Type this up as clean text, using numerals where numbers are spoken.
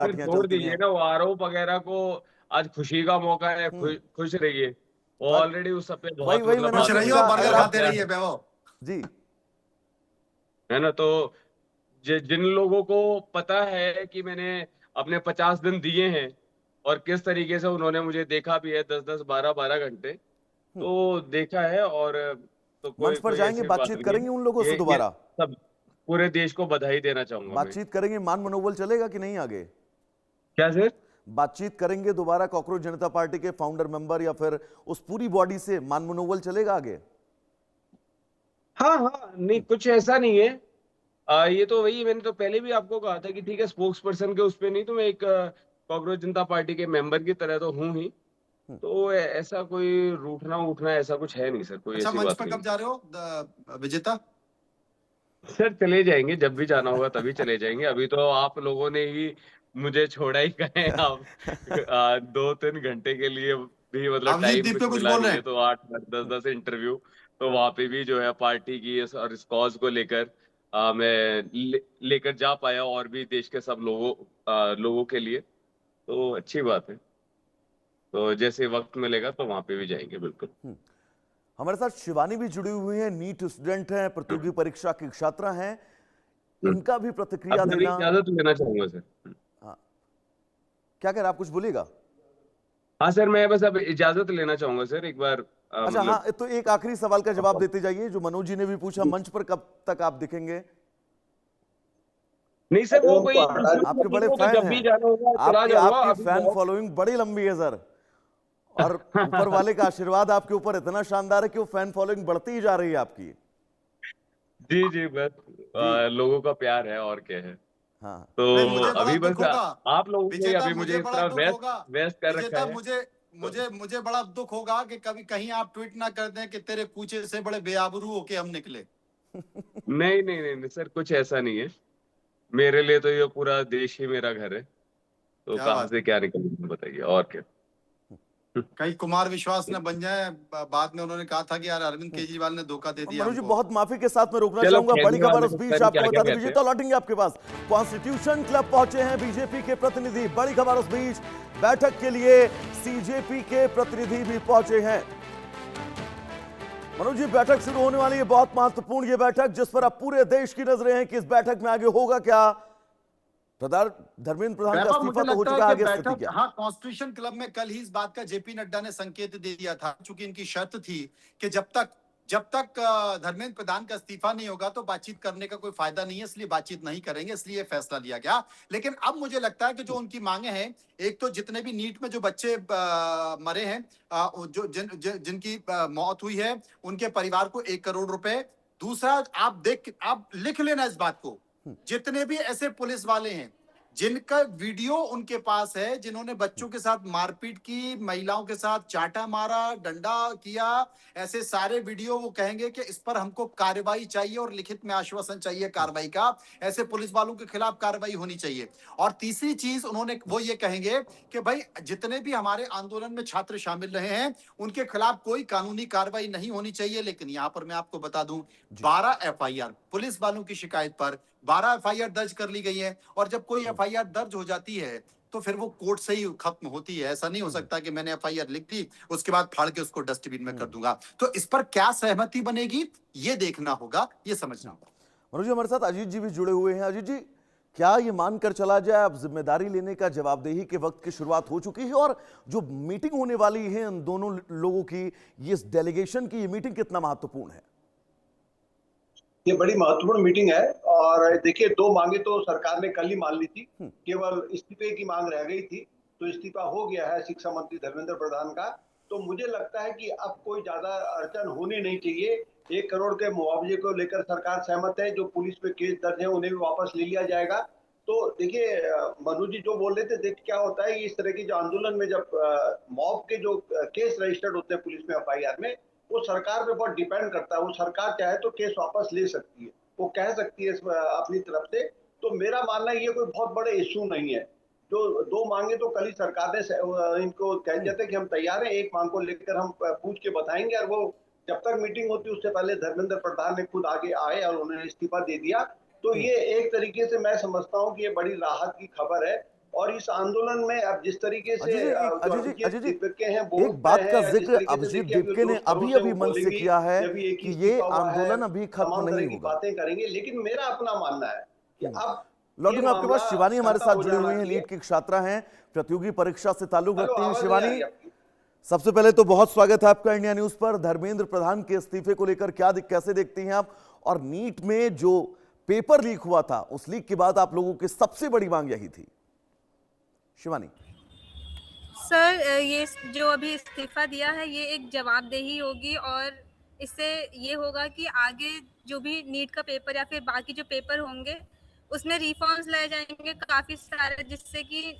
फिर लाठियां छोड़ चलती दीजिए हैं। ना वो आरोप वगैरह को। आज खुशी का मौका है, हम्म। खुश रहिए। वो पर ऑलरेडी उस सब पे वही बहुत वही मतलब मैंने खुश आपसे बातें रहिए हो और पूछा, चुकी बर्गर अगर है, आप, खाते क्या रहिए वैभव। जी, है ना। तो जिन लोगों को पता है कि मैंने अपने 50 दिन दिए हैं और किस तरीके से उन्होंने मुझे देखा भी है, 10-10 12-12 घंटे तो देखा है। और तो मंच कोई पर कोई जाएंगे, ऐसी बात बातचीत नहीं करेंगे उन लोगों है। से ये दोबारा, सब पूरे देश को बधाई देना चाहूंगा मैं। बातचीत करेंगे, मान मनोबल चलेगा कि नहीं आगे? क्या सर? बातचीत करेंगे दोबारा कॉकरोच जनता पार्टी के फाउंडर मेंबर या फिर उस पूरी बॉडी से, मान मनोबल चलेगा आगे? हाँ हाँ, नहीं कुछ ऐसा नहीं है। ये तो वही मैंने तो पहले भी आपको कहा था कि ठीक है, स्पोक्स पर्सन के उस पे नहीं तो मैं एक कांग्रेस जनता पार्टी के मेंबर की तरह तो हूँ ही। तो ऐसा कोई रूठना उठना ऐसा कुछ है नहीं सर, कोई अच्छा, ऐसी मंच बात पर नहीं। कब जा रहे हो विजेता? सर चले जाएंगे, जब भी जाना होगा तभी चले जाएंगे। अभी तो आप लोगों ने ही मुझे छोड़ा ही कहे आप 2-3 घंटे के लिए भी मतलब अभिजीत टाइम दीप कुछ पे कुछ मिला बोल नहीं रहे है, हैं। तो 8-10 इंटरव्यू। तो वहां पे भी जो है पार्टी की और इस कॉज को लेकर मैं लेकर जा पाया, और भी देश के सब लोगों के लिए। तो अच्छी बात है। तो जैसे वक्त मिलेगा तो वहां पे भी जाएंगे बिल्कुल। हमारे साथ शिवानी भी जुड़ी हुई है, नीट स्टूडेंट हैं, प्रतियोगी परीक्षा की छात्रा हैं, इनका भी प्रतिक्रिया अब मैं भी देना। इजाजत लेना चाहूंगा सर। हाँ, क्या कह रहे हैं आप, कुछ बोलिएगा? हाँ सर, मैं बस अब इजाजत लेना चाहूंगा सर एक बार, अच्छा मतलब। हाँ, तो एक आखिरी सवाल का जवाब देते जाइए जो मनोज जी ने भी पूछा, मंच पर कब तक आप दिखेंगे? नहीं सर, वो कोई दूसरी आपके नहीं, बड़े वो तो फैन जब भी हैं, जाना होगा चला आपके जाऊंगा आपकी अभी फैन बहुत। फॉलोइंग बड़ी लंबी है सर, और ऊपर वाले का आशीर्वाद आपके ऊपर इतना शानदार है कि वो फैन फॉलोइंग बढ़ती ही जा रही है आपकी। जी जी, बस जी लोगों का प्यार है और क्या है। हाँ। नहीं, तो मुझे बड़ा अभी दुख बस होगा आप लोगों ने ही विजेता, अभी मुझे मुझे इस बड़ा तरह दुख व्यस्त होगा व्यस्त कर रखा विजेता, है। मुझे तो मुझे मुझे बड़ा दुख होगा कि कभी कहीं आप ट्वीट ना कर दें कि तेरे कूचे से बड़े बेआबरू होके हम निकले। नहीं नहीं नहीं नहीं सर, कुछ ऐसा नहीं है। मेरे लिए तो ये पूरा देश ही मेरा घर है। तो क्या कहाँ बात से है। क्या निकलेगा बताइए, और क्या। कहीं कुमार विश्वास न बन जाए, बाद में उन्होंने कहा था कि यार अरविंद केजरीवाल ने धोखा दे दिया मनोज जी, हमको। बहुत माफी के साथ मैं रोकना चलो चाहूंगा, बड़ी केजरीवाल खबर ने उस तो बीच पता नहीं आपको क्या क्या बता दें, कहते हैं। विजेता लौटेंगे आपके पास। कॉन्स्टिट्यूशन क्लब पहुंचे हैं बीजेपी के प्रतिनिधि, बड़ी खबर उस बीच, बैठक के लिए सीजेपी के प्रतिनिधि भी पहुंचे हैं। मनोज जी, बैठक शुरू होने वाली है, बहुत महत्वपूर्ण ये बैठक जिस पर अब पूरे देश की नजरें हैं कि इस बैठक में आगे होगा क्या। प्रधान धर्मेंद्र प्रधान का वैभव, इस्तीफा मुझे तो हो लगता है चुका है, कि आगे स्थिति बैठक, क्या? हाँ, कॉन्स्टिट्यूशन क्लब में कल ही इस बात का जेपी नड्डा ने संकेत दे दिया था, चूंकि इनकी शर्त थी कि जब तक धर्मेंद्र प्रधान का इस्तीफा नहीं होगा तो बातचीत करने का कोई फायदा नहीं है, इसलिए बातचीत नहीं करेंगे, इसलिए फैसला लिया गया। लेकिन अब मुझे लगता है कि जो उनकी मांगे हैं, एक तो जितने भी नीट में जो बच्चे मरे हैं, जो जिनकी मौत हुई है, उनके परिवार को 1 करोड़ रुपए। दूसरा, आप लिख लेना इस बात को, जितने भी ऐसे पुलिस वाले हैं जिनका वीडियो उनके पास है, जिन्होंने बच्चों के साथ मारपीट की, महिलाओं के साथ चाटा मारा, डंडा किया, ऐसे सारे वीडियो, वो कहेंगे कि इस पर हमको कार्रवाई चाहिए और लिखित में आश्वासन चाहिए कार्रवाई का। ऐसे पुलिस वालों के खिलाफ कार्रवाई होनी चाहिए। और तीसरी चीज उन्होंने वो ये कहेंगे कि भाई जितने भी हमारे आंदोलन में छात्र शामिल रहे हैं उनके खिलाफ कोई कानूनी कार्रवाई नहीं होनी चाहिए। लेकिन यहां पर मैं आपको बता दूं, 12 एफआईआर पुलिस वालों की शिकायत पर 12 एफआईआर दर्ज कर ली गई है, और जब कोई एफआईआर दर्ज हो जाती है तो फिर वो कोर्ट से ही खत्म होती है। ऐसा नहीं हो सकता कि मैंने एफआईआर लिख दी उसके बाद फाड़ के उसको डस्टबिन में कर दूंगा। तो इस पर क्या सहमति बनेगी ये देखना होगा, ये समझना होगा। मनोज जी, हमारे साथ अजीत जी भी जुड़े हुए हैं। अजीत जी, क्या ये मानकर चला जाए अब जिम्मेदारी लेने का, जवाबदेही के वक्त की शुरुआत हो चुकी है, और जो मीटिंग होने वाली है इन दोनों लोगों की, ये इस डेलीगेशन की ये मीटिंग कितना महत्वपूर्ण है? ये बड़ी महत्वपूर्ण मीटिंग है। और देखिए, दो मांगे तो सरकार ने कल ही मान ली थी, केवल इस्तीफे की मांग रह गई थी। तो इस्तीफा हो गया है शिक्षा मंत्री धर्मेंद्र प्रधान का। तो मुझे लगता है कि अब कोई ज्यादा अड़चन होनी नहीं चाहिए। 1 करोड़ के मुआवजे को लेकर सरकार सहमत है। जो पुलिस पे केस दर्ज है उन्हें भी वापस ले लिया जाएगा। तो देखिए, मनु जी जो बोल रहे थे, देखिए क्या होता है इस तरह की जो आंदोलन में जब मॉब के जो केस रजिस्टर्ड होते हैं पुलिस में एफआईआर में, वो सरकार पे बहुत डिपेंड करता है। वो सरकार चाहे तो केस वापस ले सकती है, वो कह सकती है अपनी तरफ से। तो मेरा मानना है ये कोई बहुत बड़े इश्यू नहीं है। जो दो मांगे तो कल ही सरकार ने इनको कह दिया था कि हम तैयार हैं, एक मांग को लेकर हम पूछ के बताएंगे। और वो जब तक मीटिंग होती उससे पहले धर्मेंद्र प्रधान ने खुद आगे आए और उन्होंने इस्तीफा दे दिया। तो ये एक तरीके से मैं समझता हूँ कि ये बड़ी राहत की खबर है और इस आंदोलन में अब जिस तरीके से जो अभिजीत दिपके हैं एक बात का जिक्र अभिजीत दिपके ने अभी मंच से किया है कि ये आंदोलन अभी खत्म नहीं होगा। बातें करेंगे, लेकिन मेरा अपना मानना है कि अब लौटूंगा आपके पास। शिवानी हमारे साथ जुड़ी हुई हैं, नीट की छात्रा हैं, प्रतियोगी परीक्षा से ताल्लुक रखती हैं। शिवानी, सबसे पहले तो बहुत स्वागत है आपका इंडिया न्यूज पर। धर्मेंद्र प्रधान के इस्तीफे को लेकर कैसे देखती हैं आप, और नीट में जो पेपर लीक हुआ था उस लीक के बाद आप लोगों की सबसे बड़ी मांग यही थी? शिवानी सर, ये जो अभी इस्तीफा दिया है ये एक जवाबदेही होगी, और इससे ये होगा कि आगे जो भी नीट का पेपर या फिर बाकी जो पेपर होंगे उसमें रिफॉर्म्स लाए जाएंगे काफी सारे, जिससे कि